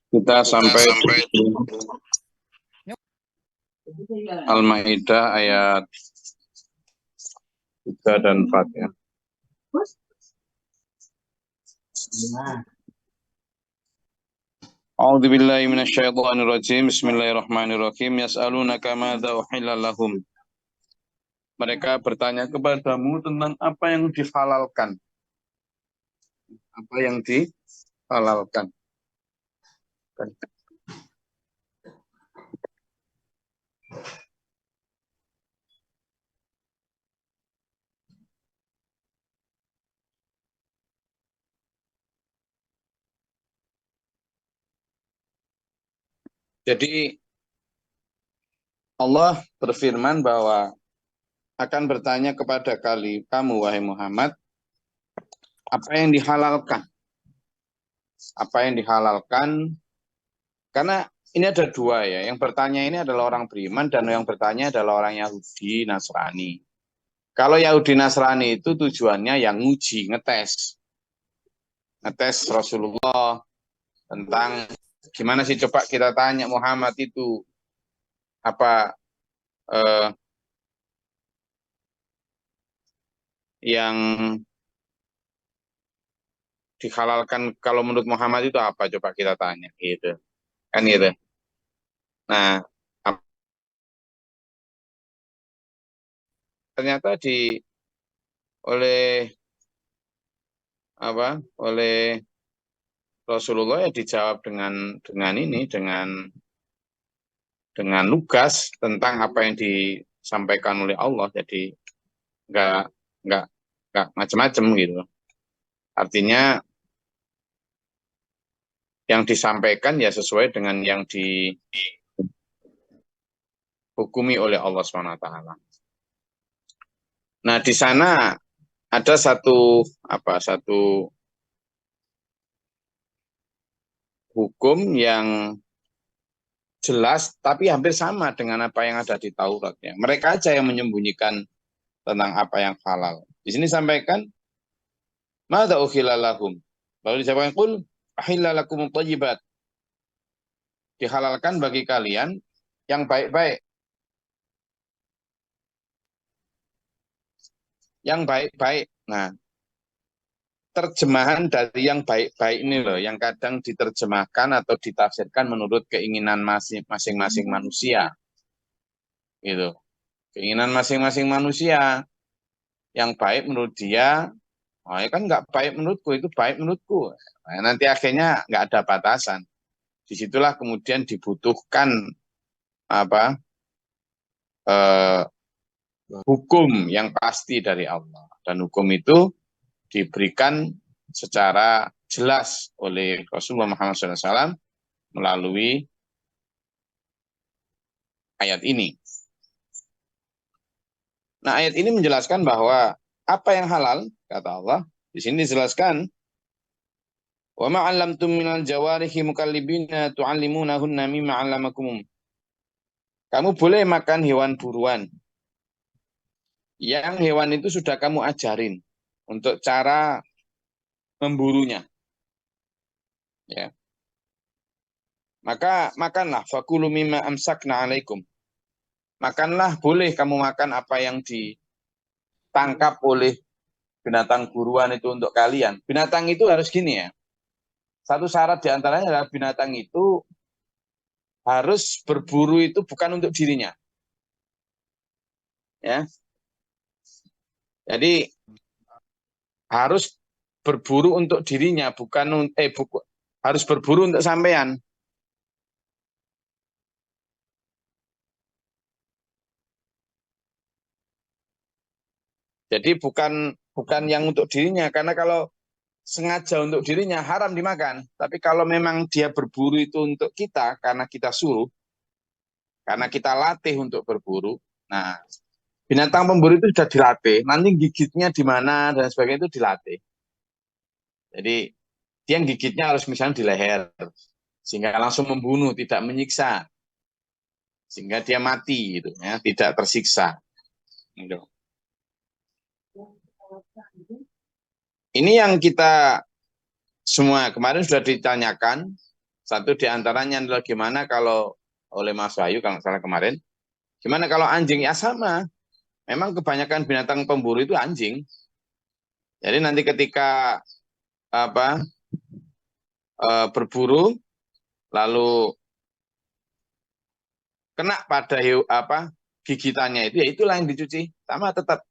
Kita sampai Al-Maidah ayat 3 dan 4 ya. A'udzubillahi minasyaitonirrajim. Bismillahirrahmanirrahim. Yas'alunaka madza uhilla lahum. Mereka bertanya kepadamu tentang apa yang dihalalkan. Apa yang dihalalkan. Jadi Allah berfirman bahwa akan bertanya kepada kamu wahai Muhammad, apa yang dihalalkan? Apa yang dihalalkan? Karena ini ada dua ya. Yang bertanya ini adalah orang beriman dan yang bertanya adalah orang Yahudi Nasrani. Kalau Yahudi Nasrani itu tujuannya yang nguji, ngetes Rasulullah tentang gimana sih, coba kita tanya Muhammad itu apa yang dihalalkan kalau menurut Muhammad itu apa, coba kita tanya gitu kan gitu. Nah, ternyata oleh Rasulullah ya dijawab dengan lugas tentang apa yang disampaikan oleh Allah. Jadi nggak macam-macam gitu. Artinya yang disampaikan ya sesuai dengan yang dihukumi oleh Allah SWT. Nah, di sana ada satu hukum yang jelas tapi hampir sama dengan apa yang ada di Taurat ya. Mereka aja yang menyembunyikan tentang apa yang halal. Di sini sampaikan madza ukhilla lahum. Lalu disampaikan qul ahilla lakumut thayyibat. Dihalalkan bagi kalian yang baik-baik. Yang baik-baik. Nah, terjemahan dari yang baik-baik ini loh, yang kadang diterjemahkan atau ditafsirkan menurut keinginan masing-masing manusia. Gitu. Keinginan masing-masing manusia. Yang baik menurut dia, oh ya kan nggak baik menurutku, itu baik menurutku. Nah, nanti akhirnya nggak ada batasan. Disitulah kemudian dibutuhkan hukum yang pasti dari Allah. Dan hukum itu diberikan secara jelas oleh Rasulullah Muhammad SAW melalui ayat ini. Nah, ayat ini menjelaskan bahwa apa yang halal, kata Allah, di sini dijelaskan, wa ma 'allamtum minal jawarihi mukallibina tu'allimunahunna mimma 'allamakum. Kamu boleh makan hewan buruan. Yang hewan itu sudah kamu ajarin untuk cara memburunya. Ya. Maka makanlah fakulu mimma amsakna 'alaikum. Makanlah, boleh kamu makan apa yang ditangkap oleh binatang buruan itu untuk kalian. Binatang itu harus gini ya. Satu syarat diantaranya adalah binatang itu harus berburu itu bukan untuk dirinya. Ya. Jadi harus berburu untuk dirinya, harus berburu untuk sampean. Jadi bukan yang untuk dirinya, karena kalau sengaja untuk dirinya haram dimakan. Tapi kalau memang dia berburu itu untuk kita, karena kita suruh, karena kita latih untuk berburu, nah binatang pemburu itu sudah dilatih, nanti gigitnya di mana dan sebagainya itu dilatih. Jadi dia yang gigitnya harus misalnya di leher, sehingga langsung membunuh, tidak menyiksa, sehingga dia mati, gitu, ya, tidak tersiksa. Gitu. Ini yang kita semua kemarin sudah ditanyakan. Satu di antaranya adalah gimana kalau oleh Mas Wahyu kalau nggak salah kemarin. Gimana kalau anjing? Ya sama. Memang kebanyakan binatang pemburu itu anjing. Jadi nanti ketika apa berburu lalu kena pada gigitannya itu, ya itulah yang dicuci. Sama tetap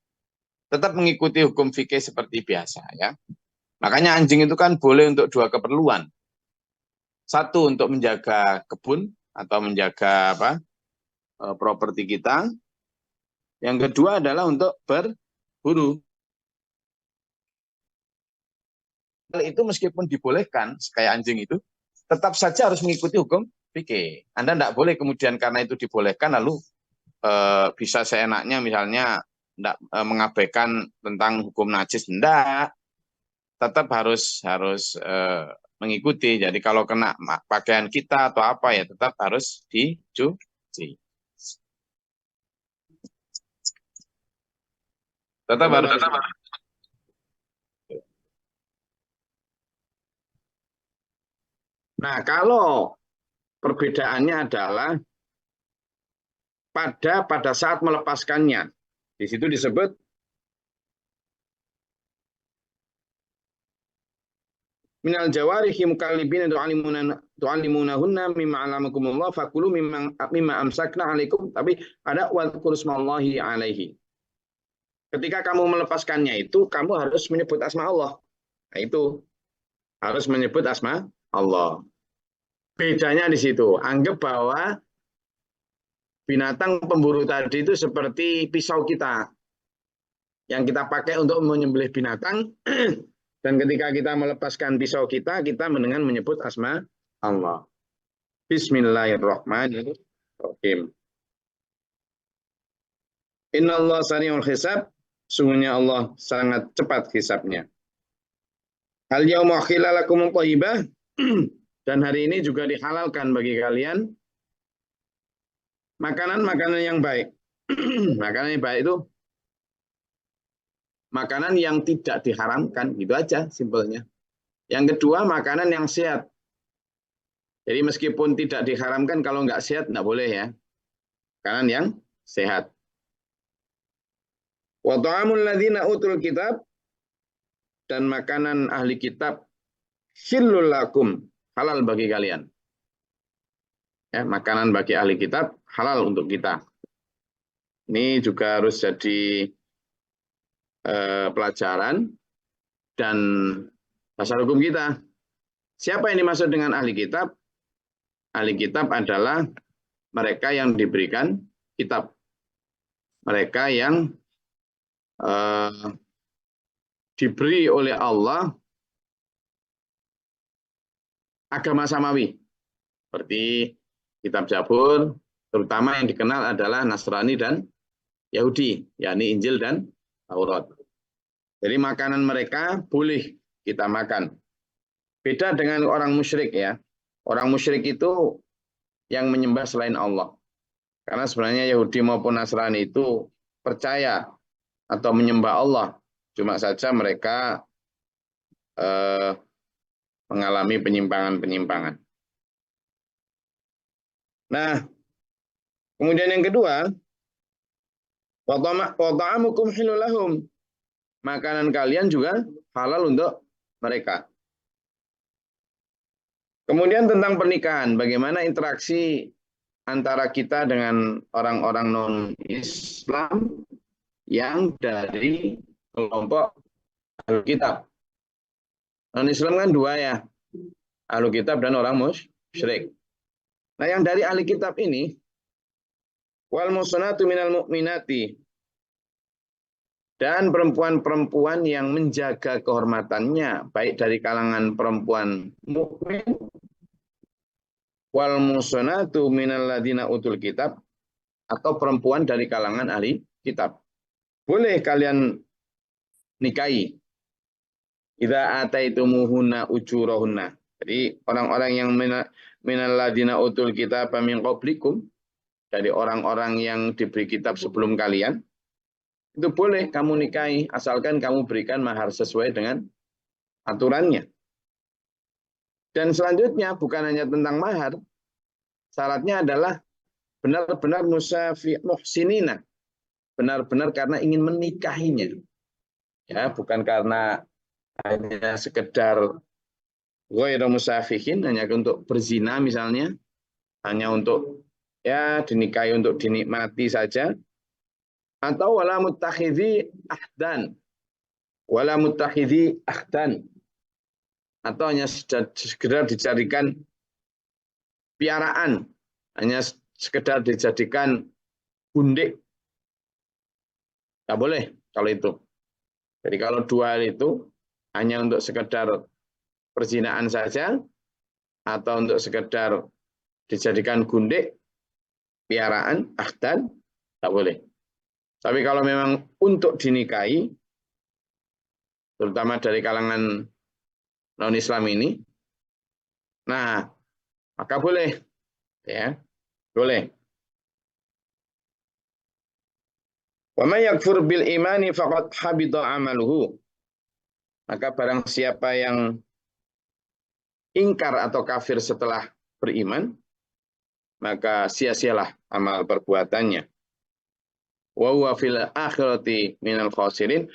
mengikuti hukum fikih seperti biasa ya. Makanya anjing itu kan boleh untuk dua keperluan. Satu untuk menjaga kebun atau menjaga properti kita. Yang kedua adalah untuk berburu. Hal itu meskipun dibolehkan kayak anjing itu, tetap saja harus mengikuti hukum fikih. Anda tidak boleh kemudian karena itu dibolehkan lalu bisa seenaknya misalnya tidak mengabaikan tentang hukum najis. Tidak, tetap harus mengikuti. Jadi kalau kena pakaian kita atau apa ya tetap harus dicuci. Tetap harus. Nah, kalau perbedaannya adalah pada saat melepaskannya. Di situ disebut minal jawarihi mukallibina tu'allimunahunna mimma 'allamakumullah fakulu mimma amsakna 'alaikum, tapi ada wadhkuru smallahi 'alaihi. Ketika kamu melepaskannya itu kamu harus menyebut asma Allah. Nah, itu harus menyebut asma Allah. Bedanya di situ. Anggap bahwa binatang pemburu tadi itu seperti pisau kita yang kita pakai untuk menyembelih binatang. Dan ketika kita melepaskan pisau kita dengan menyebut asma Allah. Bismillahirrahmanirrahim. Innallaha sari'ul hisab. Sungguhnya Allah sangat cepat hisabnya. Al yauma uhilla lakumut thayyibah. Dan hari ini juga dihalalkan bagi kalian makanan-makanan yang baik. Makanan yang baik itu makanan yang tidak diharamkan, gitu aja simpelnya. Yang kedua, makanan yang sehat. Jadi meskipun tidak diharamkan, kalau nggak sehat nggak boleh ya. Makanan yang sehat. Wa ta'amul ladzina utul kitab, dan makanan ahli kitab hillul lakum, halal bagi kalian. Ya, makanan bagi ahli kitab halal untuk kita. Ini juga harus jadi pelajaran dan dasar hukum kita. Siapa yang dimaksud dengan ahli kitab? Ahli kitab adalah mereka yang diberikan kitab. Mereka yang diberi oleh Allah agama samawi. Seperti kitab Zabur, terutama yang dikenal adalah Nasrani dan Yahudi, yakni Injil dan Taurat. Jadi makanan mereka boleh kita makan. Beda dengan orang musyrik ya. Orang musyrik itu yang menyembah selain Allah. Karena sebenarnya Yahudi maupun Nasrani itu percaya atau menyembah Allah. Cuma saja mereka mengalami penyimpangan-penyimpangan. Nah, kemudian yang kedua, wa ta'amukum hilul lahum. Makanan kalian juga halal untuk mereka. Kemudian tentang pernikahan, bagaimana interaksi antara kita dengan orang-orang non-Islam yang dari kelompok Ahlul Kitab. Non-Islam kan dua ya, Ahlul Kitab dan orang musyrik. Nah, yang dari Ahli Kitab ini, wal musanatu minal mu'minati, dan perempuan-perempuan yang menjaga kehormatannya, baik dari kalangan perempuan mukmin, wal musanatu minal ladina utul kitab, atau perempuan dari kalangan ahli kitab. Boleh kalian nikahi. Idza ataitumuhunna ujurahunna. Jadi orang-orang yang minal ladina utul kitab min qablikum, dari orang-orang yang diberi kitab sebelum kalian, itu boleh kamu nikahi asalkan kamu berikan mahar sesuai dengan aturannya. Dan selanjutnya bukan hanya tentang mahar, syaratnya adalah benar-benar muhsinina, benar-benar karena ingin menikahinya. Ya, bukan karena hanya sekedar ghairu musafihin, hanya untuk berzina misalnya, hanya untuk ya dinikahi untuk dinikmati saja, atau wala muttakhidhi ahdan, atau hanya sekedar dijadikan piaraan, hanya sekedar dijadikan gundik. Nggak boleh kalau itu. Jadi kalau dua hal itu hanya untuk sekedar perzinaan saja, atau untuk sekedar dijadikan gundik, piaraan, ahdan, tak boleh. Tapi kalau memang untuk dinikahi, terutama dari kalangan non-Islam ini, nah maka boleh, ya boleh. Wa may yakfur bil imani faqad habita amaluhu. Maka barang siapa yang ingkar atau kafir setelah beriman, maka sia-sialah amal perbuatannya. Wa huwa fil akhirati minal khasirin.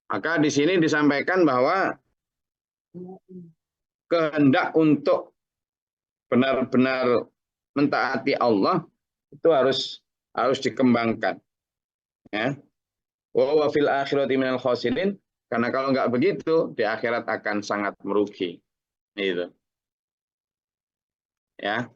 Maka di sini disampaikan bahwa kehendak untuk benar-benar mentaati Allah itu harus dikembangkan, ya. Wa fil akhirati minal khasirin, karena kalau nggak begitu di akhirat akan sangat merugi, itu, ya.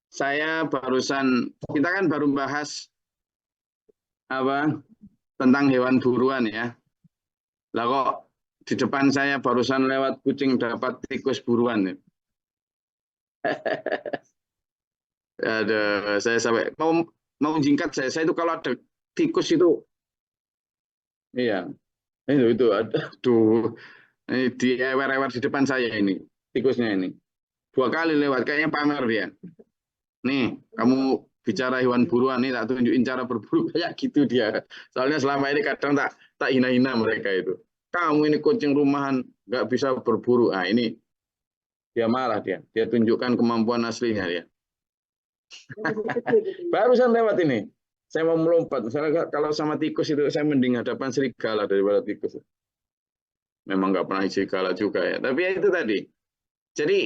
Kita kan baru bahas apa tentang hewan buruan, ya. Lah kok di depan saya barusan lewat kucing dapat tikus buruan, ya. Ada, saya sampai mau jingkat saya itu kalau ada tikus itu, iya, itu ada, tuh, ini di ewer-ewer di depan saya ini tikusnya ini 2 kali lewat, kayaknya pamer dia. Nih, kamu bicara hewan buruan nih, tak tunjukin cara berburu kayak gitu dia. Soalnya selama ini kadang tak tak hina-hina mereka itu. Kamu ini kucing rumahan, nggak bisa berburu. Ah ini dia marah dia. Dia tunjukkan kemampuan aslinya dia. Barusan lewat ini. Saya mau melompat. Misalnya kalau sama tikus itu saya mending hadapan serigala daripada tikus. Memang nggak pernah serigala juga, ya. Tapi ya itu tadi. Jadi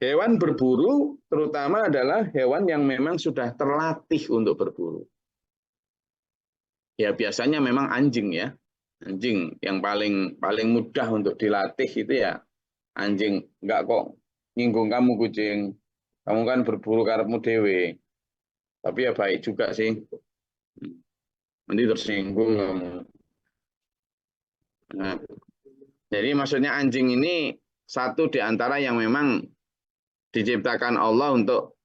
hewan berburu terutama adalah hewan yang memang sudah terlatih untuk berburu. Ya biasanya memang anjing, ya. Anjing yang paling paling mudah untuk dilatih itu ya anjing. Enggak kok nyinggung kamu kucing. Kamu kan berburu karepmu dewe. Tapi ya baik juga sih. Nanti tersinggung kamu. Nah, jadi maksudnya anjing ini satu di antara yang memang diciptakan Allah untuk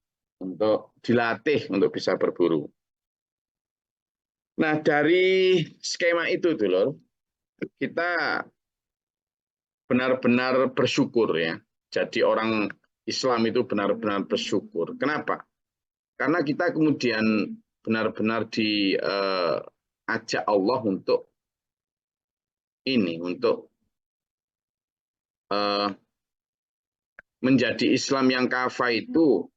dilatih untuk bisa berburu. Nah, dari skema itu dulu kita benar-benar bersyukur, ya. Jadi orang Islam itu benar-benar bersyukur. Kenapa? Karena kita kemudian benar-benar diajak Allah untuk menjadi Islam yang kafah itu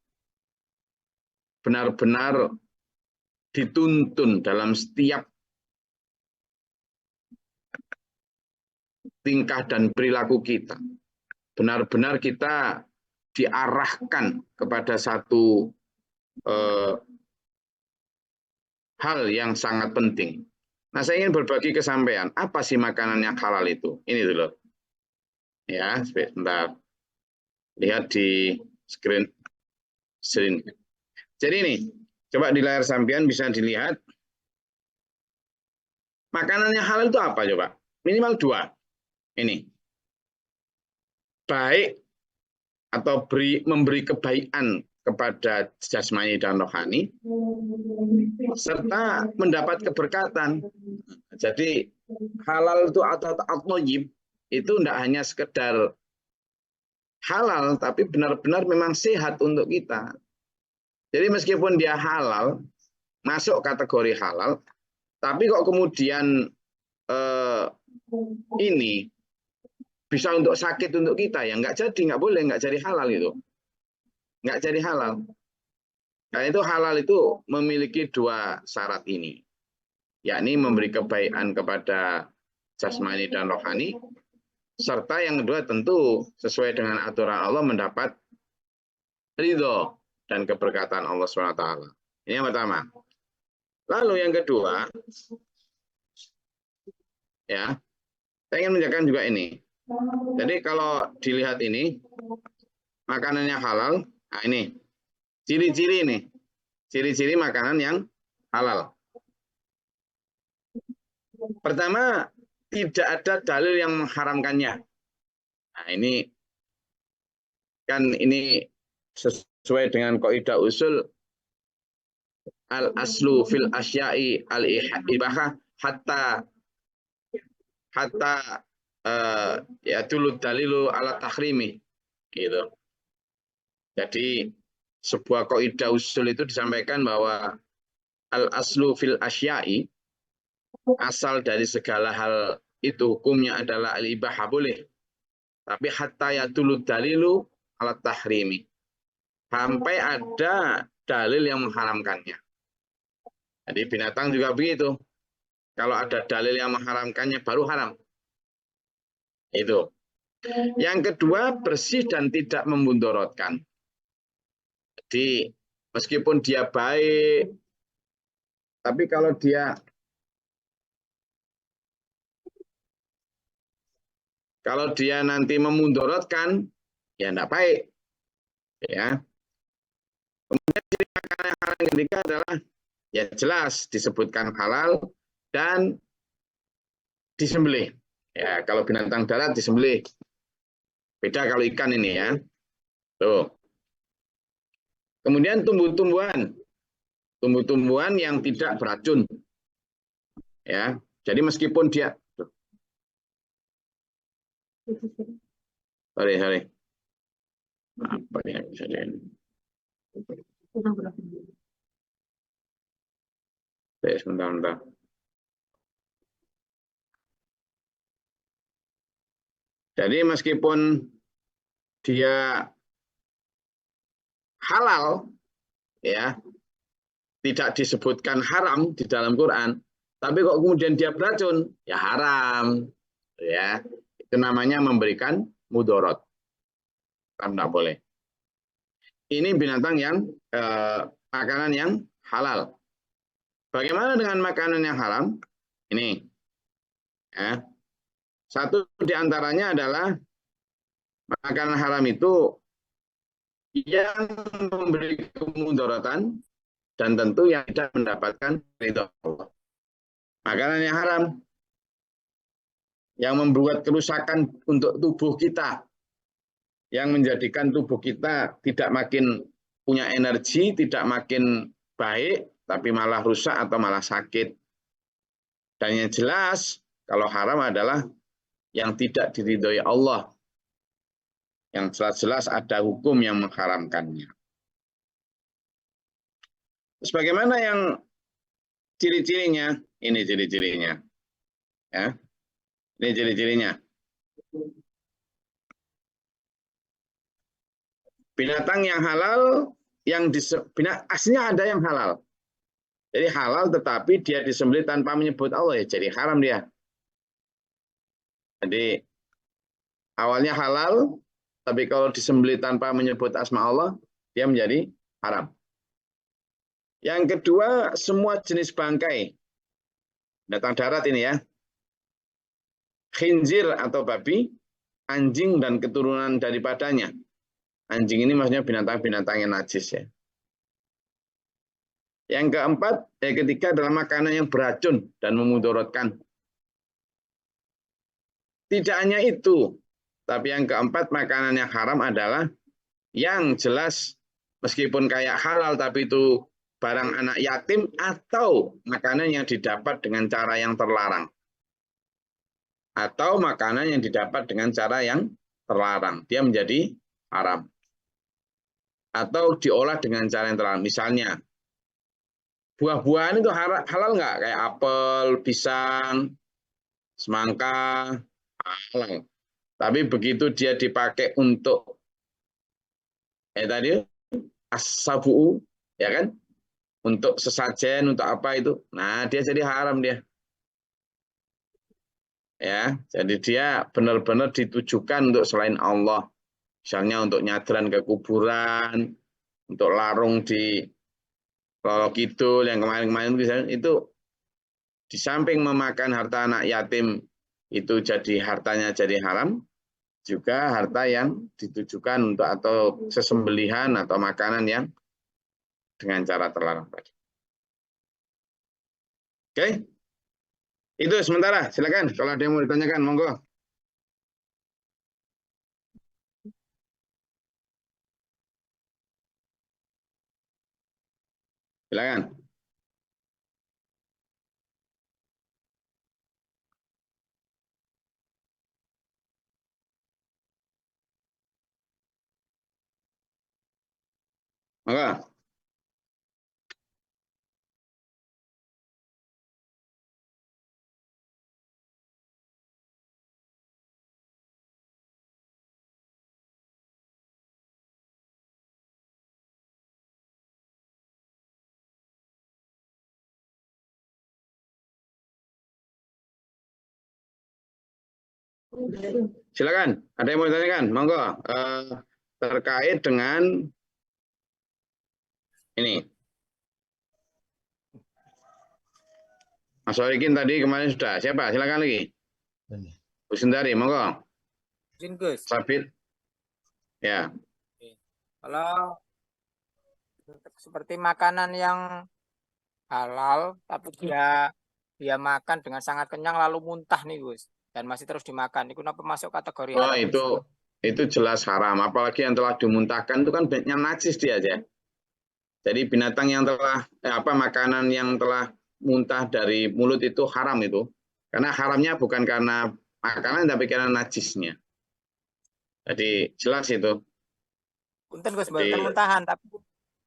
benar-benar dituntun dalam setiap tingkah dan perilaku kita. Benar-benar kita diarahkan kepada satu hal yang sangat penting. Nah, saya ingin berbagi ke sampean, apa sih makanan yang halal itu? Ini dulu. Ya, sebentar. Lihat di screen. Jadi ini, coba di layar sampean bisa dilihat. Makanan yang halal itu apa coba? Minimal dua. Ini. Baik atau memberi kebaikan kepada jasmani dan rohani, serta mendapat keberkatan. Jadi halal itu atau at-thayyib itu tidak hanya sekedar halal, tapi benar-benar memang sehat untuk kita. Jadi meskipun dia halal, masuk kategori halal, tapi kok kemudian ini bisa untuk sakit untuk kita, ya nggak jadi, nggak boleh, nggak jadi halal itu. Nggak jadi halal. Karena itu halal itu memiliki dua syarat ini, yakni memberi kebaikan kepada jasmani dan rohani, serta yang kedua tentu sesuai dengan aturan Allah mendapat ridho dan keberkatan Allah SWT. Ini yang pertama. Lalu yang kedua, ya, saya ingin menjelaskan juga ini. Jadi kalau dilihat ini, makanannya halal, nah ini, ciri-ciri ini, ciri-ciri makanan yang halal. Pertama, tidak ada dalil yang mengharamkannya. Nah ini, kan ini sesuai dengan kaidah usul al-aslu fil asya'i al-ibahah hatta ya dulu dalilu ala tahrimi gitu. Jadi sebuah kaidah usul itu disampaikan bahwa al-aslu fil asya'i, asal dari segala hal itu hukumnya adalah al-ibahah boleh. Tapi hatta ya dulu dalilu ala tahrimi. Sampai ada dalil yang mengharamkannya. Jadi binatang juga begitu. Kalau ada dalil yang mengharamkannya baru haram. Itu. Yang kedua, bersih dan tidak memundorotkan. Jadi meskipun dia baik, tapi kalau dia nanti memundorotkan, ya tidak baik. Ya. Kemudian ciri makanan yang halal yang ketiga adalah ya jelas disebutkan halal dan disembelih. Ya, kalau binatang darat disembelih. Beda kalau ikan ini ya. Tuh. Kemudian tumbuh-tumbuhan yang tidak beracun. Ya. Jadi meskipun dia sorry. Apa yang bisa dia? Sebentar. Jadi meskipun dia halal, ya tidak disebutkan haram di dalam Quran, tapi kok kemudian dia beracun, ya haram, ya itu namanya memberikan mudorot, kan tidak boleh. Ini binatang yang makanan yang halal. Bagaimana dengan makanan yang haram? Ini, ya. Satu diantaranya adalah makanan haram itu yang memberi kemudorotan dan tentu yang tidak mendapatkan ridho Allah. Makanan yang haram yang membuat kerusakan untuk tubuh kita, yang menjadikan tubuh kita tidak makin punya energi, tidak makin baik, tapi malah rusak atau malah sakit. Dan yang jelas, kalau haram adalah yang tidak diridhoi Allah, yang jelas-jelas ada hukum yang mengharamkannya. Sebagaimana yang ciri-cirinya, ini ciri-cirinya, ya, ini ciri-cirinya. Binatang yang halal, aslinya ada yang halal. Jadi halal tetapi dia disembelih tanpa menyebut Allah, ya jadi haram dia. Jadi awalnya halal, tapi kalau disembelih tanpa menyebut asma Allah, dia menjadi haram. Yang kedua, semua jenis bangkai Binatang darat ini ya. Khinzir atau babi, anjing dan keturunan daripadanya. Anjing ini maksudnya binatang-binatang yang najis ya. Yang keempat, ketiga adalah makanan yang beracun dan memudaratkan. Tidak hanya itu, tapi yang keempat makanan yang haram adalah yang jelas meskipun kayak halal tapi itu barang anak yatim atau makanan yang didapat dengan cara yang terlarang. Atau makanan yang didapat dengan cara yang terlarang. Dia menjadi haram. Atau diolah dengan cara yang terlarang. Misalnya, buah-buahan itu halal nggak? Kayak apel, pisang, semangka, halal. Tapi begitu dia dipakai untuk tadi as-sabu, ya kan? Untuk sesajen, untuk apa itu? Nah, dia jadi haram dia. Ya, jadi dia benar-benar ditujukan untuk selain Allah. Misalnya untuk nyadran ke kuburan, untuk larung di Lolo Kidul yang kemarin-kemarin itu di samping memakan harta anak yatim itu jadi hartanya jadi haram, juga harta yang ditujukan untuk atau sesembelihan atau makanan yang dengan cara terlarang tadi. Oke, itu sementara. Silakan kalau ada yang mau ditanyakan, monggo. Silakan. Monggo. Silakan. Ada yang mau ditanyakan? Monggo. Terkait dengan ini. Mas Orikin tadi kemarin sudah. Siapa? Silakan lagi. Bu Sundari, monggo. Gus. Sabit. Ya. Kalau seperti makanan yang halal, tapi dia makan dengan sangat kenyang lalu muntah nih Gus, dan masih terus dimakan. Itu kenapa masuk kategori Oh, haram? itu jelas haram. Apalagi yang telah dimuntahkan itu kan banyak najis dia aja. Jadi binatang yang telah makanan yang telah muntah dari mulut itu haram itu. Karena haramnya bukan karena makanan tapi karena najisnya. Jadi jelas itu. Punten Gus, bukan muntahan, tapi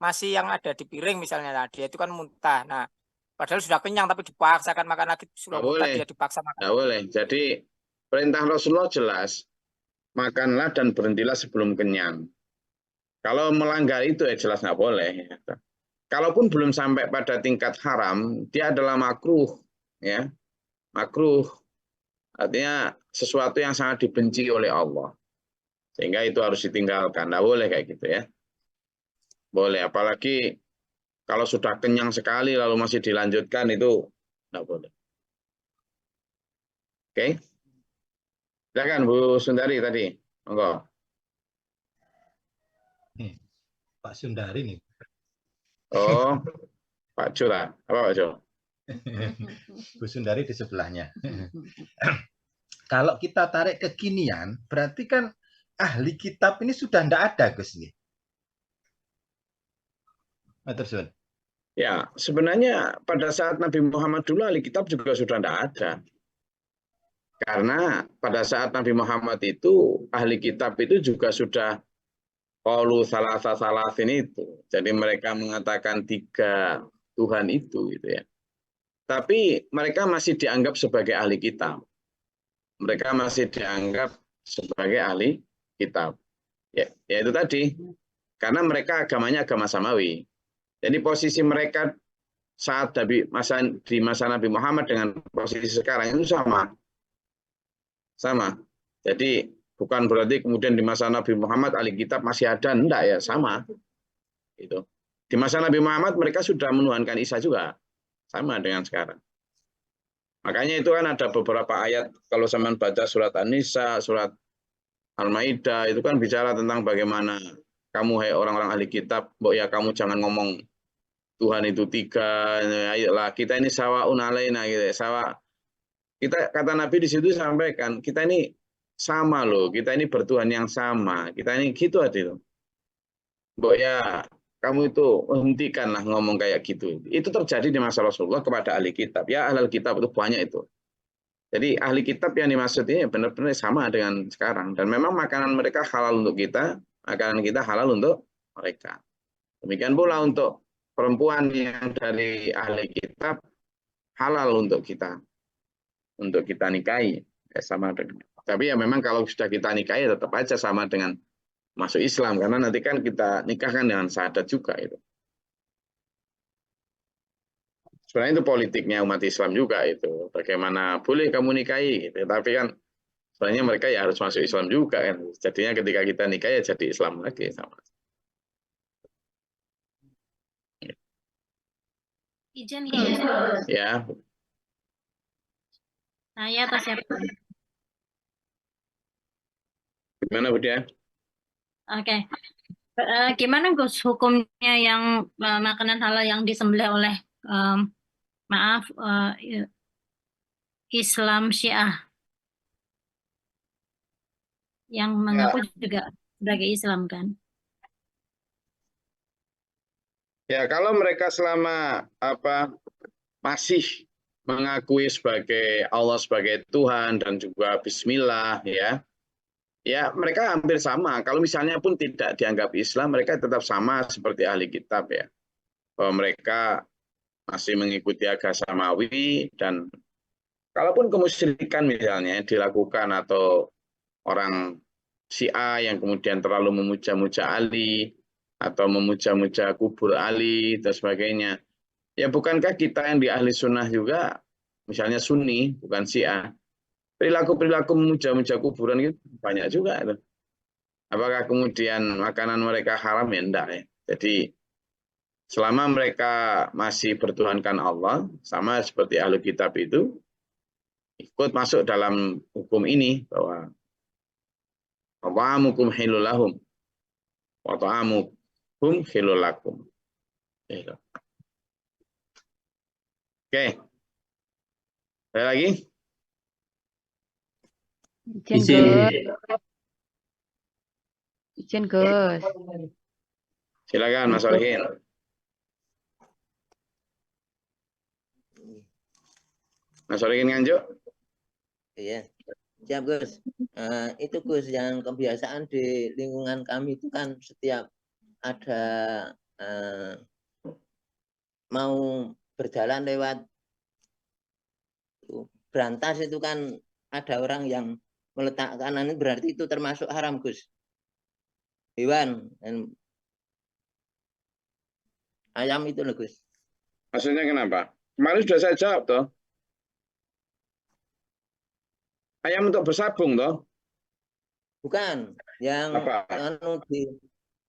masih yang ada di piring misalnya. Nah, dia itu kan muntah. Nah, padahal sudah kenyang tapi dipaksakan makan lagi, sudah muntah dia dipaksa makan. Nggak boleh. Jadi perintah Rasulullah jelas, makanlah dan berhentilah sebelum kenyang. Kalau melanggar itu ya jelas nggak boleh. Kalaupun belum sampai pada tingkat haram, dia adalah makruh, ya, makruh. Artinya sesuatu yang sangat dibenci oleh Allah, sehingga itu harus ditinggalkan. Nggak boleh kayak gitu ya. Boleh, apalagi kalau sudah kenyang sekali lalu masih dilanjutkan itu nggak boleh. Oke, silakan Bu Sundari tadi, monggo. Pak Sundari nih. Oh, Pak Jura, apa Pak Jura? Bu Sundari di sebelahnya. Kalau kita tarik kekinian, berarti kan ahli kitab ini sudah tidak ada, Gus. Matur. Ya, sebenarnya pada saat Nabi Muhammad dulu ahli kitab juga sudah tidak ada. Karena pada saat Nabi Muhammad itu ahli kitab itu juga sudah qalu salasin itu. Jadi mereka mengatakan 3 Tuhan itu gitu ya. Tapi mereka masih dianggap sebagai ahli kitab. Mereka masih dianggap sebagai ahli kitab. Ya itu tadi. Karena mereka agamanya agama samawi. Jadi posisi mereka saat di masa Nabi Muhammad dengan posisi sekarang itu sama. Sama. Jadi bukan berarti kemudian di masa Nabi Muhammad ahli kitab masih ada, enggak ya, sama. Itu. Di masa Nabi Muhammad mereka sudah menuhankan Isa juga. Sama dengan sekarang. Makanya itu kan ada beberapa ayat, kalau zaman baca surat An-Nisa, surat Al-Maidah, itu kan bicara tentang bagaimana kamu, hai orang-orang ahli kitab, ya kamu jangan ngomong Tuhan itu tiga, ayolah kita ini sawaun alaina gitu, sawa. Kita, kata Nabi di situ sampaikan, kita ini sama loh, kita ini bertuhan yang sama, kita ini gitu aja loh. Ya kamu itu hentikanlah ngomong kayak gitu. Itu terjadi di masa Rasulullah kepada ahli kitab. Ya ahli kitab itu banyak itu. Jadi ahli kitab yang dimaksud ini benar-benar sama dengan sekarang. Dan memang makanan mereka halal untuk kita, makanan kita halal untuk mereka. Demikian pula untuk perempuan yang dari ahli kitab halal untuk kita nikahi. Ya, sama dengan. Tapi ya memang kalau sudah kita nikahi tetap aja sama dengan masuk Islam, karena nanti kan kita nikahkan dengan syahadat juga itu. Sebenarnya itu politiknya umat Islam juga itu. Bagaimana boleh kamu nikahi, gitu. Tapi kan sebenarnya mereka ya harus masuk Islam juga kan. Jadinya ketika kita nikah ya jadi Islam lagi sama. Izin Gus. Ya, Saya atau siapa? gimana Bu Dia? Oke. Gimana Gus hukumnya yang makanan halal yang disembelih oleh maaf Islam Syiah yang mengaku juga sebagai Islam kan? Ya, kalau mereka selama masih mengakui sebagai Allah sebagai Tuhan dan juga Bismillah ya mereka hampir sama. Kalau misalnya pun tidak dianggap Islam, mereka tetap sama seperti ahli kitab ya. Bahwa mereka masih mengikuti agama samawi, dan kalaupun kemusyrikan misalnya dilakukan atau orang Syiah yang kemudian terlalu memuja-muja Ali atau memuja-muja kubur Ali dan sebagainya. Ya bukankah kita yang di ahli sunnah juga, misalnya Sunni, bukan Syiah, perilaku-perilaku memuja-muja kuburan itu banyak juga. Itu. Apakah kemudian makanan mereka haram? Ya enggak ya. Jadi selama mereka masih bertuhankan Allah, sama seperti ahli kitab itu, ikut masuk dalam hukum ini, bahwa ta'amukum hilul lahum wa ta'amukum hilul lakum. Oke. Ada lagi? Izin Gus. Silakan Mas Solihin. Mas Solihin Nganjuk. Iya, siap Gus. Itu Gus yang kebiasaan di lingkungan kami itu kan setiap ada mau berjalan lewat berantas itu kan ada orang yang meletakkan, ini berarti itu termasuk haram Gus. Hewan dan ayam itu loh Gus. Maksudnya kenapa? Kemarin sudah saya jawab toh. Ayam untuk bersabung toh? Bukan, yang apa?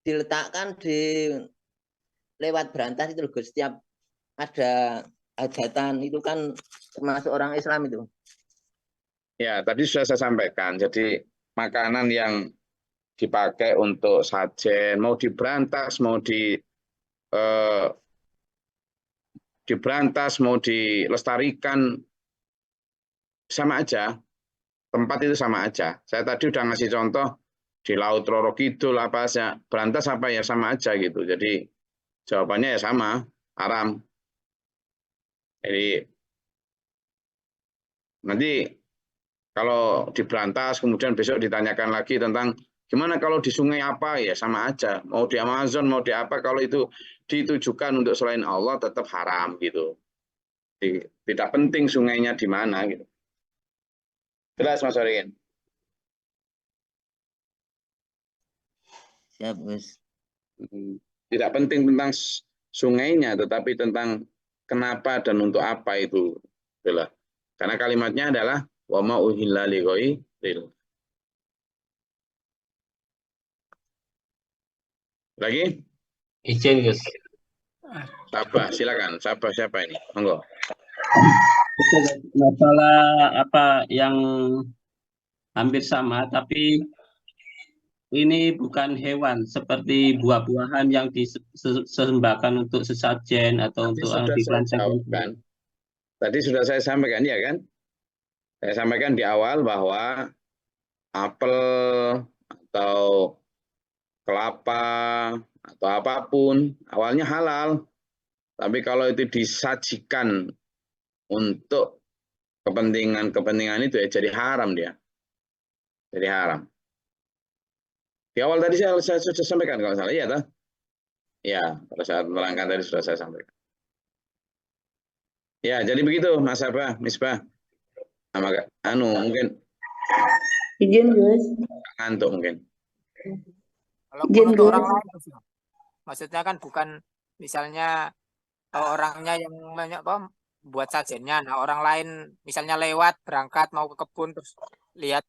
Diletakkan di lewat berantas itu loh Gus. Setiap ada hajatan itu kan termasuk orang Islam itu. Ya, tadi sudah saya sampaikan. Jadi makanan yang dipakai untuk sajen, mau diberantas, mau diberantas, mau dilestarikan, sama aja. Tempat itu sama aja. Saya tadi udah ngasih contoh di Laut Roro Kidul apa aja, berantas apa ya sama aja gitu. Jadi jawabannya ya sama, haram. Jadi nanti kalau diberantas kemudian besok ditanyakan lagi tentang gimana kalau di sungai apa, ya sama aja. Mau di Amazon, mau di apa, kalau itu ditujukan untuk selain Allah tetap haram gitu. Jadi, tidak penting sungainya di mana gitu. Jelas Mas Origen? Siap Gus. Tidak penting tentang sungainya, tetapi tentang kenapa dan untuk apa itu. Itulah. Karena kalimatnya adalah wa ma uhilla li ghairil. Lagi? Izin Gus. Sabah, silakan. Sabah siapa ini? Monggo. Masalah apa yang hampir sama, tapi ini bukan hewan seperti buah-buahan yang disembahkan untuk sesajen atau Tadi untuk sudah saya dibelanjakan. jawabkan. Tadi sudah saya sampaikan, ya kan? Saya sampaikan di awal bahwa apel atau kelapa atau apapun awalnya halal. Tapi kalau itu disajikan untuk kepentingan itu ya jadi haram dia. Jadi haram. Di awal tadi saya sudah sampaikan kalau salah, iya toh? Ya, pada saat menerangkan tadi sudah saya sampaikan. Ya, jadi begitu Mas Abah, Misbah. Mungkin Izin Gus. ngantuk mungkin. Walaupun Izin untuk Gus. orang lain, Gus, ya. Maksudnya kan bukan misalnya orangnya yang buat sajennya. Nah, orang lain misalnya lewat berangkat mau ke kebun terus lihat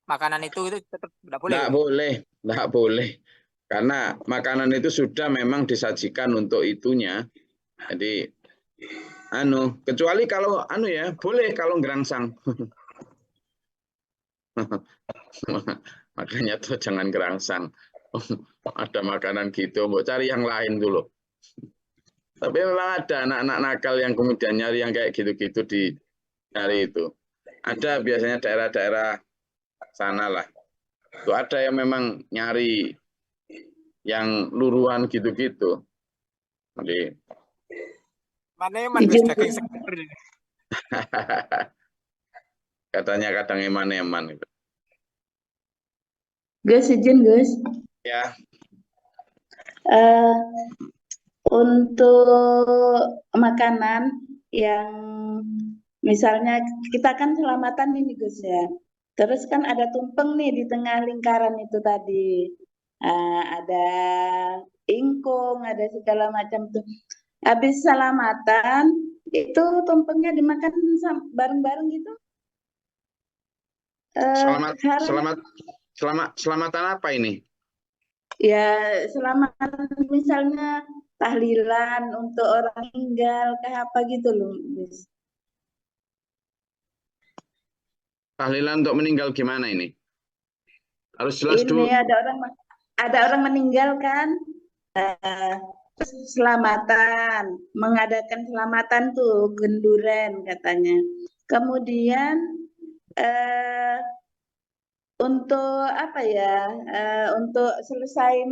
makanan itu tetap tidak boleh. Tidak boleh, tidak boleh. Karena makanan itu sudah memang disajikan untuk itunya. Jadi kecuali kalau ya, boleh kalau gerangsang. Makanya tuh jangan gerangsang. Ada makanan gitu, mau cari yang lain dulu. Tapi memang ada anak-anak nakal yang kemudian nyari yang kayak gitu-gitu di nyari itu. Ada biasanya daerah-daerah sana lah. Itu ada yang memang nyari yang luruan gitu-gitu. Jadi Mana eman Gus daging seger. katanya kadang eman-eman itu. Gus, izin Gus. Ya, Untuk makanan yang misalnya kita kan selamatan ini Gus ya. Terus kan ada tumpeng nih di tengah lingkaran itu tadi. Ada ingkung, ada segala macam tuh. Habis selamatan itu tumpengnya dimakan bareng-bareng gitu. Haram. selamatan apa ini? Ya, selamatan misalnya tahlilan untuk orang meninggal kayak apa gitu loh, Gus. Tahlilan untuk meninggal gimana ini? Harus jelas dulu. Ini ada orang meninggal kan, terus selamatan, mengadakan selamatan tuh genduren katanya. Kemudian untuk apa ya? Untuk selesai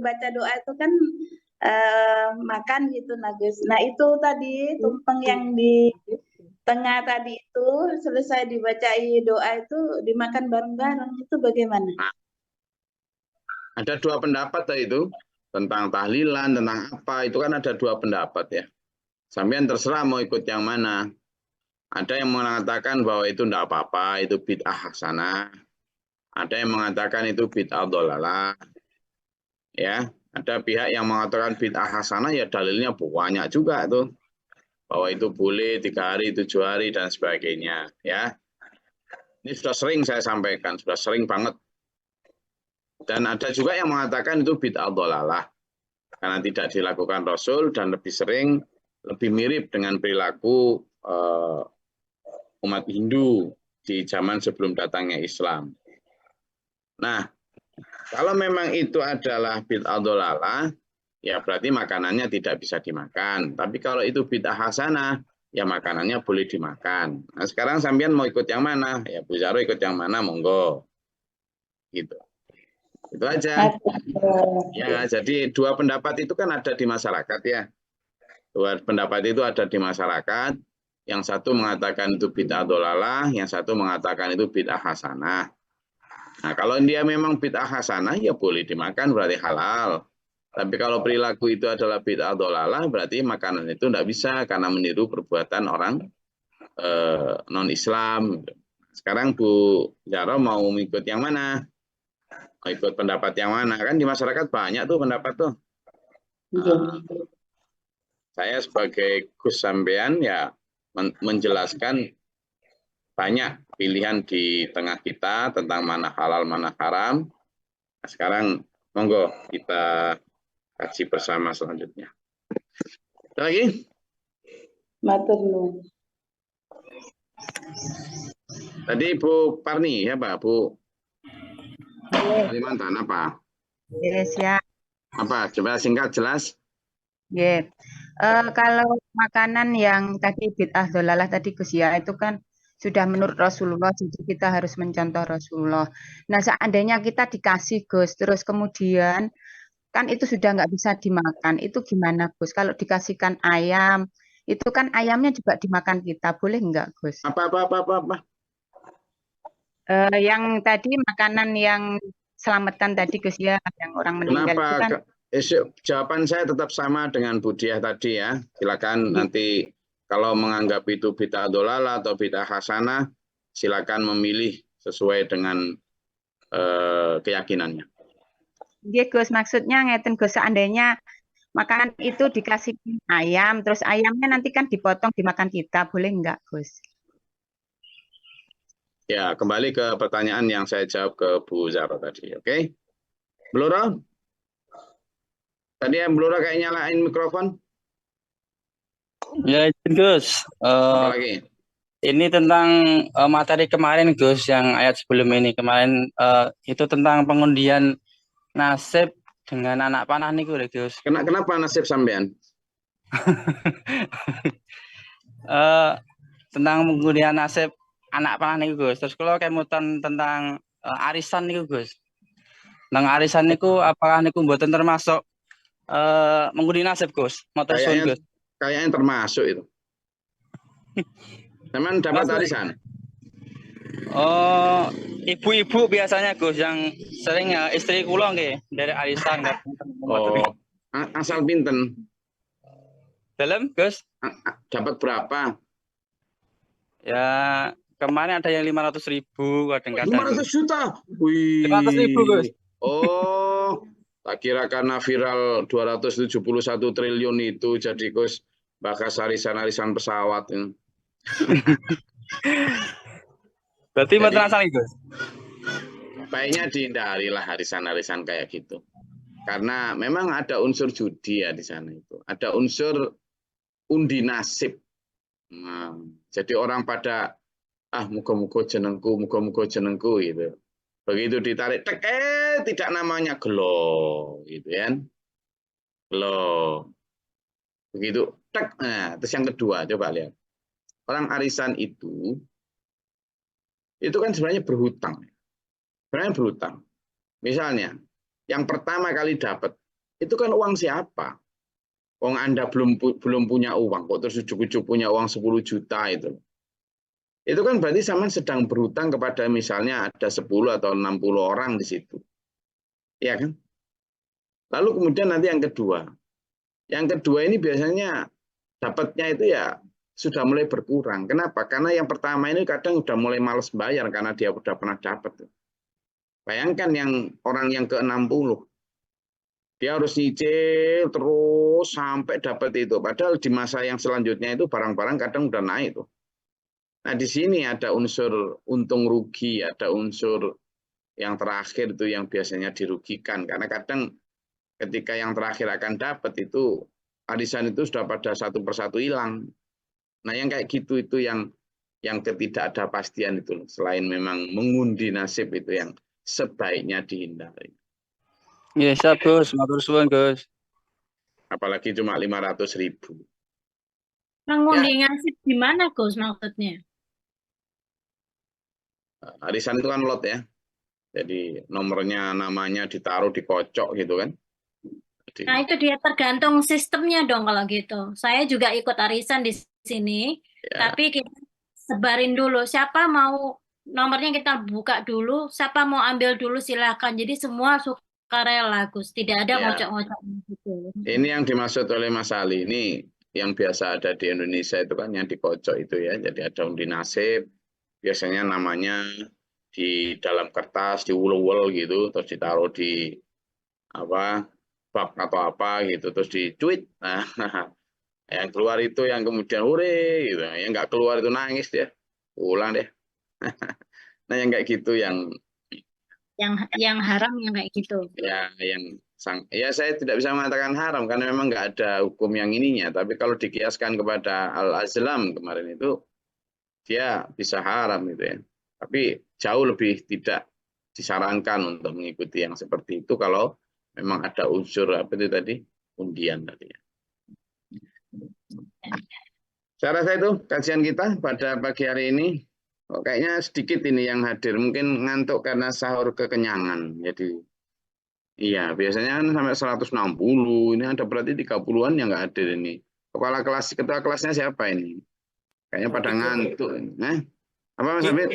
baca doa itu kan makan gitu, Nagus. Nah itu tadi tumpeng yang di tengah tadi itu selesai dibacai doa itu dimakan bareng-bareng itu bagaimana? Nah, ada dua pendapat itu tentang tahlilan, tentang apa itu kan ada dua pendapat ya. Sampean terserah mau ikut yang mana. Ada yang mengatakan bahwa itu tidak apa-apa, itu bid'ah hasanah. Ada yang mengatakan itu bid'ah dhalalah. Ya, ada pihak yang mengatakan bid'ah hasanah ya dalilnya banyak juga tuh. Bahwa itu boleh 3 hari, 7 hari dan sebagainya, ya. Ini sudah sering saya sampaikan, sudah sering banget. Dan ada juga yang mengatakan itu bid'ah dhalalah. Karena tidak dilakukan Rasul dan lebih sering, lebih mirip dengan perilaku umat Hindu di zaman sebelum datangnya Islam. Nah, kalau memang itu adalah bid'ah dhalalah, ya berarti makanannya tidak bisa dimakan. Tapi kalau itu bid'ah hasanah, ya makanannya boleh dimakan. Nah, sekarang sampean mau ikut yang mana? Ya Bu Zaro ikut yang mana? Monggo. Gitu. Itu aja. Ya, jadi dua pendapat itu kan ada di masyarakat ya. Dua pendapat itu ada di masyarakat. Yang satu mengatakan itu bid'ah dhalalah, yang satu mengatakan itu bid'ah hasanah. Nah, kalau dia memang bid'ah hasanah, ya boleh dimakan, berarti halal. Tapi kalau perilaku itu adalah bid'ah dhalalah, berarti makanan itu tidak bisa, karena meniru perbuatan orang non-Islam. Sekarang Bu Zaro mau ikut yang mana? Mau ikut pendapat yang mana? Kan di masyarakat banyak tuh pendapat tuh. Saya sebagai Gus sampean ya menjelaskan banyak pilihan di tengah kita tentang mana halal, mana haram. Nah, sekarang monggo kita kaji bersama selanjutnya. Ada lagi? Matur nuwun. Tadi Bu Parni ya Pak, Bu Kalimantan apa? Yes, ya. Apa? Coba singkat jelas. Yeah. Kalau makanan yang tadi bid'ah dolalah tadi Gus ya, itu kan sudah menurut Rasulullah, jadi kita harus mencontoh Rasulullah. Nah, seandainya kita dikasih Gus, terus kemudian kan itu sudah nggak bisa dimakan, itu gimana Gus? Kalau dikasihkan ayam, itu kan ayamnya juga dimakan kita, boleh nggak Gus? Apa? Yang tadi makanan yang selamatan tadi Gus ya, yang orang meninggal itu kan. Jawaban saya tetap sama dengan Bu Diah tadi ya. Silakan nanti kalau menganggap itu bid'ah dolalah atau bid'ah hasanah, silakan memilih sesuai dengan keyakinannya. Iya Gus, maksudnya ngeten Gus, seandainya makanan itu dikasih ayam, terus ayamnya nanti kan dipotong dimakan kita, boleh nggak Gus? Ya, kembali ke pertanyaan yang saya jawab ke Bu Zara tadi, oke? Blora? Tadi yang Blora kayak nyalain mikrofon. Ya, Gus. Apa lagi? Ini tentang materi kemarin, Gus, yang ayat sebelum ini. Kemarin itu tentang pengundian nasib dengan anak panah nih, Gus. Kenapa nasib sampean? Tentang pengundian nasib anak panah nih, Gus. Terus kalau kemutan tentang arisan nih, Gus. Tentang arisan niku apakah niku mboten termasuk mengundi nasib, Gus? Matur suwun, Gus. Kayaknya termasuk itu. Teman dapat arisan. Oh, ibu-ibu biasanya Gus yang sering istri kula nggih dari arisan. Oh, asal pinten? Dalam, Gus? Dapat berapa? Ya, kemarin ada yang 500.000 kadang-kadang. 500 juta. Wih. 500.000, Gus. Oh, tak kira karena viral 271 triliun itu jadi Gus bakas arisan-arisan pesawat. Berarti mau transaksi, Gus? Baiknya dihindari lah arisan-arisan kayak gitu. Karena memang ada unsur judi ya di sana itu. Ada unsur undi nasib. Nah, jadi orang pada muga-muga jenengku gitu. Begitu ditarik tek tidak namanya gelo gitu kan. Gelo. Begitu tek. Nah, terus yang kedua coba lihat. Orang arisan itu kan sebenarnya berhutang. Sebenarnya berhutang. Misalnya, yang pertama kali dapat itu kan uang siapa? Uang Anda belum punya uang kok terus ujuk-ujuk punya uang 10 juta itu. Itu kan berarti sama sedang berhutang kepada misalnya ada 10 atau 60 orang di situ. Ya kan? Lalu kemudian nanti yang kedua. Yang kedua ini biasanya dapatnya itu ya sudah mulai berkurang. Kenapa? Karena yang pertama ini kadang sudah mulai males bayar karena dia sudah pernah dapat. Bayangkan yang orang yang ke-60. Dia harus nyicil terus sampai dapat itu. Padahal di masa yang selanjutnya itu barang-barang kadang udah naik tuh. Nah, di sini ada unsur untung rugi, ada unsur yang terakhir itu yang biasanya dirugikan. Karena kadang ketika yang terakhir akan dapat itu arisan itu sudah pada satu persatu hilang. Nah, yang kayak gitu itu yang ketidakpastian itu. Selain memang mengundi nasib itu yang sebaiknya dihindari. Iya, siap, Gus. Matur suwun, Gus. Apalagi cuma 500.000. Mengundi nasib gimana, Gus, maksudnya? Arisan itu kan lot ya. Jadi nomornya, namanya ditaruh di kocok gitu kan. Jadi, Nah, itu dia tergantung sistemnya dong kalau gitu. Saya juga ikut arisan di sini, ya. tapi kita sebarin dulu. Siapa mau nomornya kita buka dulu, siapa mau ambil dulu silakan. Jadi semua sukarela, Gus. Tidak ada Ya. ngocok-ngocok gitu. Ini yang dimaksud oleh Mas Ali ini yang biasa ada di Indonesia itu kan yang dikocok itu ya. Jadi ada undi nasib, biasanya namanya di dalam kertas diulul-ulul gitu, terus ditaruh di bak atau apa gitu, terus dicuit. Nah, yang keluar itu yang kemudian hore gitu, yang nggak keluar itu nangis dia, pulang deh. Nah, yang kayak gitu yang haram yang kayak gitu. ya saya tidak bisa mengatakan haram karena memang nggak ada hukum yang ininya, tapi kalau dikiaskan kepada Al-Azlam kemarin itu dia bisa haram gitu ya. Tapi jauh lebih tidak disarankan untuk mengikuti yang seperti itu kalau memang ada unsur apa itu tadi undian tadi ya. Saya rasa itu kajian kita pada pagi hari ini. Oh, kayaknya sedikit ini yang hadir, mungkin ngantuk karena sahur kekenyangan. Jadi iya, biasanya kan sampai 160, ini ada berarti 30-an yang nggak hadir ini. Ketua kelasnya siapa ini? Kayaknya pada Mudik, Gus. ngantuk. Apa Mas Habib?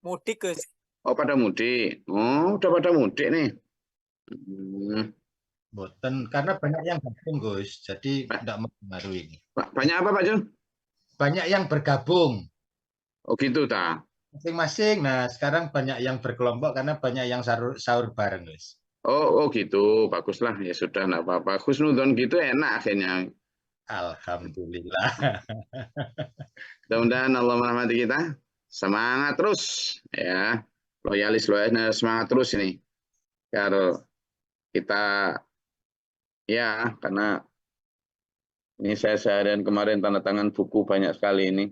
Mudik, Gus. Oh, pada mudik. Oh, udah pada mudik nih. Boten, karena banyak yang gabung, Gus. Jadi tidak mempengaruhi. Banyak apa, Pak Jun? Banyak yang bergabung. Oh, gitu, tak? Masing-masing. Nah, sekarang banyak yang berkelompok karena banyak yang sahur bareng, Gus. Oh, gitu. Baguslah. Ya sudah, enggak apa-apa. Husnudon gitu enak akhirnya. Alhamdulillah. Mudah-mudahan Allah merahmati kita. Semangat terus. Ya, loyalis semangat terus ini. Biar kita, ya, karena ini saya seharian kemarin tanda tangan buku banyak sekali ini.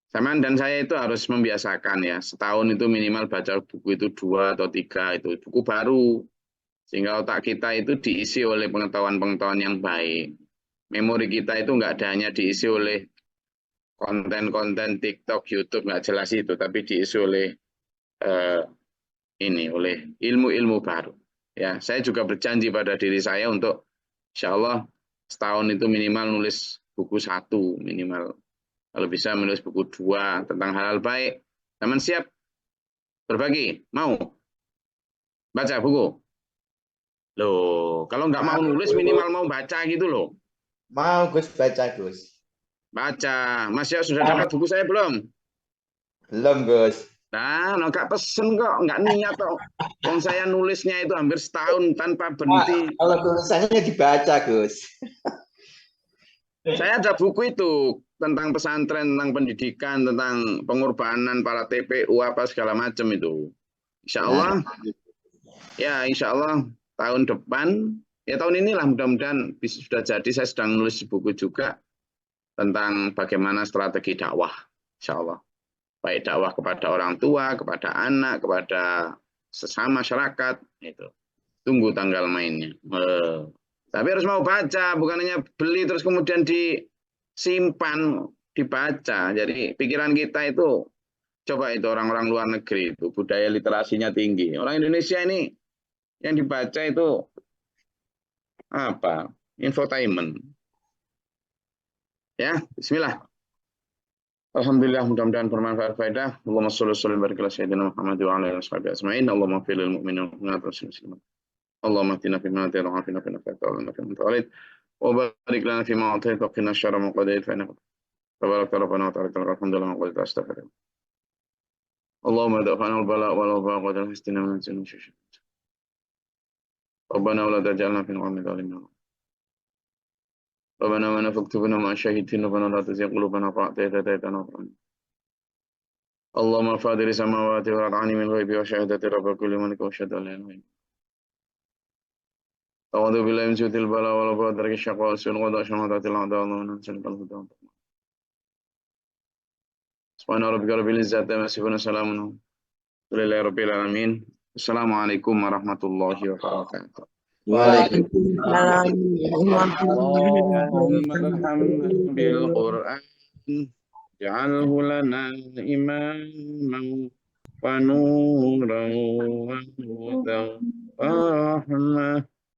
Samaan dan saya itu harus membiasakan ya, setahun itu minimal baca buku itu 2 atau 3 itu buku baru, sehingga otak kita itu diisi oleh pengetahuan-pengetahuan yang baik. Memori kita itu nggak ada hanya diisi oleh konten-konten TikTok, YouTube nggak jelas itu, tapi diisi oleh oleh ilmu-ilmu baru. Ya, saya juga berjanji pada diri saya untuk insya Allah setahun itu minimal nulis buku 1 minimal. Kalau bisa menulis buku 2 tentang hal-hal baik. Teman siap berbagi? Mau? Baca buku? Loh, kalau nggak mau nulis minimal mau baca gitu loh. Mau, Gus, baca, Gus. Baca. Mas ya sudah dapat buku saya belum? Belum, Gus. Nah, nggak pesen kok, nggak niat kok. Wong saya nulisnya itu hampir setahun tanpa berhenti. Kalau tulisannya dibaca, Gus. Saya ada buku itu tentang pesantren, tentang pendidikan, tentang pengorbanan para TPU apa segala macam itu. Insya Allah, ya insya Allah tahun depan, ya tahun inilah mudah-mudahan sudah jadi. Saya sedang nulis buku juga tentang bagaimana strategi dakwah, insya Allah. Baik dakwah kepada orang tua, kepada anak, kepada sesama masyarakat. Itu. Tunggu tanggal mainnya. Tapi harus mau baca, bukan hanya beli terus kemudian disimpan, dibaca. Jadi pikiran kita itu, coba itu orang-orang luar negeri itu, budaya literasinya tinggi. Orang Indonesia ini yang dibaca itu apa? Infotainment. Ya, bismillah. Alhamdulillah, mudah-mudahan bermanfaat faedah. Allahumma sholli wa sallim barik ala sayyidina Muhammad wa ala alihi washabihi ajmain. Allahumma fil lil mu'minin wal mu'minat wal muslimin. Allahumma atina fi man hadayta wa afina fi man afayta wa barik lana fi ma atayta wa qina syarra ma qadayta fa innaka tabarakta rabbana wa ta'ala alhamdulillah wa qad astaghfirullah. Allahumma da'fana al-bala wal wafa wa hastina min sunni syush. Rabbana wa la taj'alna fi al-qawmi dhalimin. Rabbana wa nafaktubna ma syahidin rabbana la tuzigh qulubana ba'da idh hadaytana wa hab Allahumma fadiri samawati wal ardi min ghaibi wa syahadati rabb kulli man kawshada la ilaha illa أعوذ بالله من شر البلاء والوباء ودرك الشقاء والسوء والغضاء شماتة الأعداء اللهم نسألك الهدى سبحان ربك رب العزة عما يصفون وسلام لله رب العالمين السلام عليكم ورحمة الله وبركاته Waalaikumsalam. بالقرآن اجعله لنا إماما ونورا وهدى ورحمة